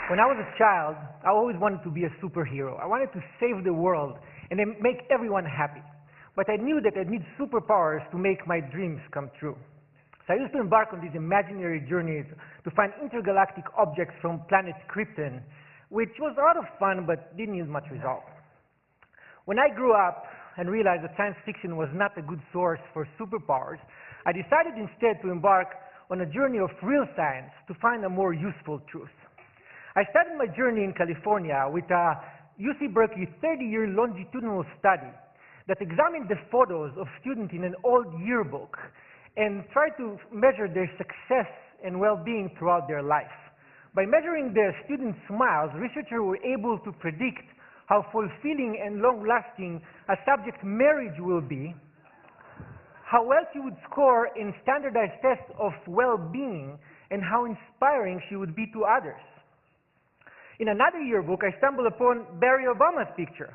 When I was a child, I always wanted to be a superhero. I wanted to save the world and then make everyone happy. But I knew that I'd need superpowers to make my dreams come true. So I used to embark on these imaginary journeys to find intergalactic objects from planet Krypton, which was a lot of fun but didn't yield much result. When I grew up and realized that science fiction was not a good source for superpowers, I decided instead to embark on a journey of real science to find a more useful truth. I started my journey in California with a UC Berkeley 30-year longitudinal study that examined the photos of students in an old yearbook and tried to measure their success and well-being throughout their life. By measuring the students' smiles, researchers were able to predict how fulfilling and long-lasting a subject's marriage will be, how well she would score in standardized tests of well-being, and how inspiring she would be to others. In another yearbook, I stumbled upon Barack Obama's picture.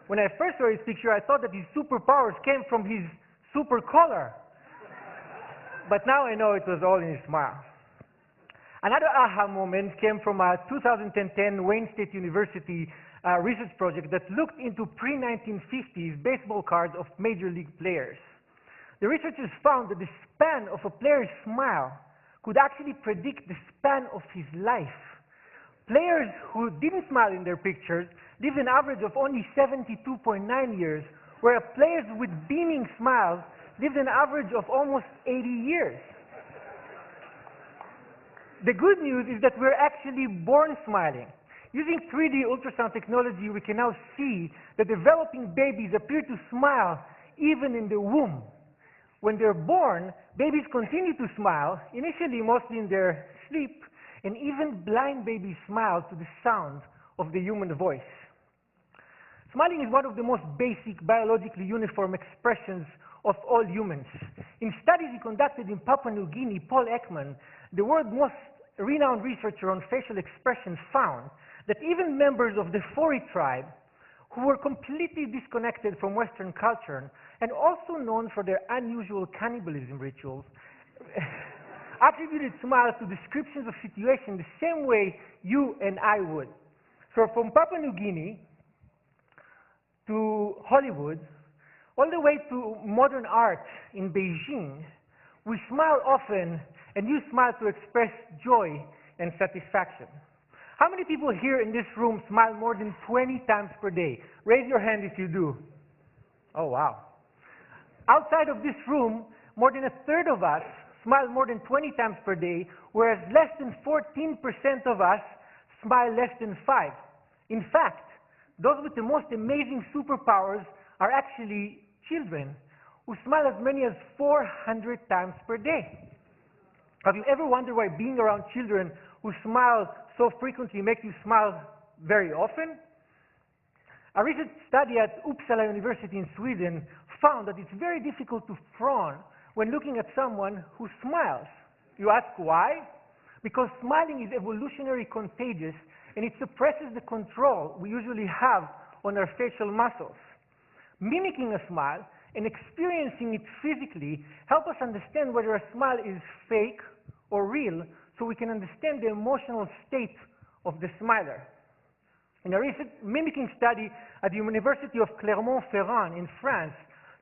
When I first saw his picture, I thought that his superpowers came from his super collar. But now I know it was all in his smile. Another aha moment came from a 2010 Wayne State University research project that looked into pre-1950s baseball cards of major league players. The researchers found that the span of a player's smile could actually predict the span of his life. Players who didn't smile in their pictures lived an average of only 72.9 years, whereas players with beaming smiles lived an average of almost 80 years. The good news is that we're actually born smiling. Using 3D ultrasound technology, we can now see that developing babies appear to smile even in the womb. When they're born, babies continue to smile, initially mostly in their sleep, and even blind babies smile to the sound of the human voice. Smiling is one of the most basic biologically uniform expressions of all humans. In studies he conducted in Papua New Guinea, Paul Ekman, the world's most renowned researcher on facial expressions, found that even members of the Fori tribe, who were completely disconnected from Western culture and also known for their unusual cannibalism rituals, attributed smiles to descriptions of situations the same way you and I would. So from Papua New Guinea to Hollywood, all the way to modern art in Beijing, we smile often and use smile to express joy and satisfaction. How many people here in this room smile more than 20 times per day? Raise your hand if you do. Oh, wow. Outside of this room, more than a third of us smile more than 20 times per day, whereas less than 14% of us smile less than 5. In fact, those with the most amazing superpowers are actually children who smile as many as 400 times per day. Have you ever wondered why being around children who smile so frequently make you smile very often? A recent study at Uppsala University in Sweden found that it's very difficult to frown when looking at someone who smiles. You ask why? Because smiling is evolutionarily contagious and it suppresses the control we usually have on our facial muscles. Mimicking a smile and experiencing it physically help us understand whether a smile is fake or real, so we can understand the emotional state of the smiler. In a recent mimicking study at the University of Clermont-Ferrand in France,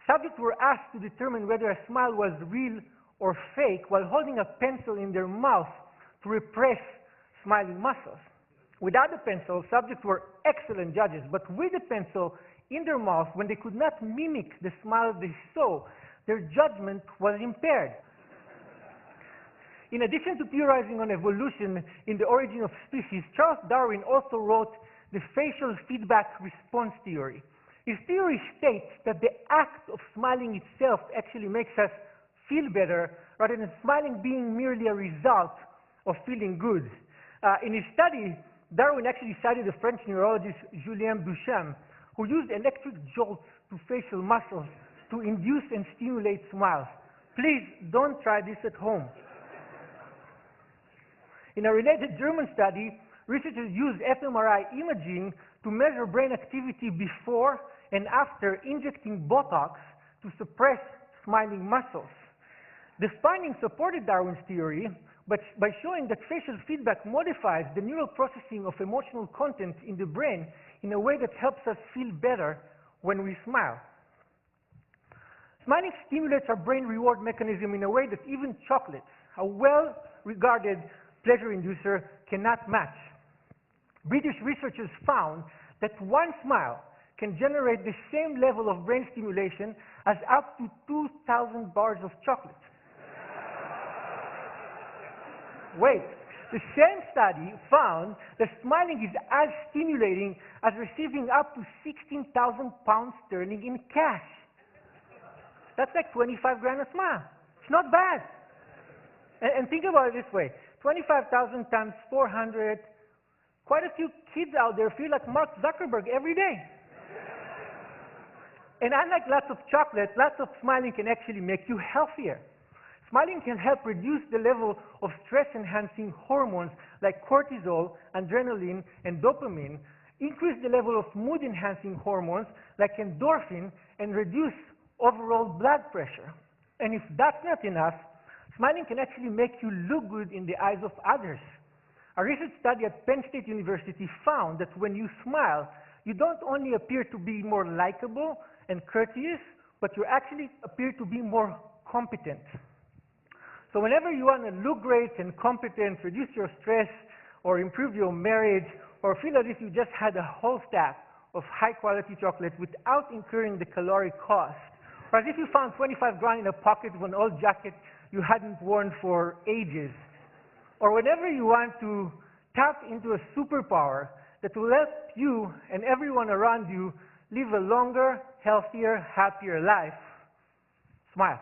subjects were asked to determine whether a smile was real or fake while holding a pencil in their mouth to repress smiling muscles. Without the pencil, subjects were excellent judges, but with the pencil in their mouth, when they could not mimic the smile they saw, their judgment was impaired. In addition to theorizing on evolution in the origin of species, Charles Darwin also wrote the facial feedback response theory. His theory states that the act of smiling itself actually makes us feel better, rather than smiling being merely a result of feeling good. In his study, Darwin actually cited the French neurologist Julien Duchamp, who used electric jolts to facial muscles to induce and stimulate smiles. Please don't try this at home. In a related German study, researchers used fMRI imaging to measure brain activity before and after injecting Botox to suppress smiling muscles. The findings supported Darwin's theory, but by showing that facial feedback modifies the neural processing of emotional content in the brain in a way that helps us feel better when we smile. Smiling stimulates our brain reward mechanism in a way that even chocolates, a well-regarded pleasure inducer, cannot match. British researchers found that one smile can generate the same level of brain stimulation as up to 2,000 bars of chocolate. Wait, the same study found that smiling is as stimulating as receiving up to 16,000 pounds sterling in cash. That's like 25 grand a smile. It's not bad. And think about it this way. 25,000 times 400, quite a few kids out there feel like Mark Zuckerberg every day. And unlike lots of chocolate, lots of smiling can actually make you healthier. Smiling can help reduce the level of stress-enhancing hormones like cortisol, adrenaline, and dopamine, increase the level of mood-enhancing hormones like endorphin, and reduce overall blood pressure. And if that's not enough, smiling can actually make you look good in the eyes of others. A recent study at Penn State University found that when you smile, you don't only appear to be more likable and courteous, but you actually appear to be more competent. So whenever you want to look great and competent, reduce your stress, or improve your marriage, or feel as if you just had a whole stack of high-quality chocolate without incurring the caloric cost, or as if you found 25 grand in a pocket of an old jacket you hadn't worn for ages, or whenever you want to tap into a superpower that will help you and everyone around you live a longer, healthier, happier life, smile.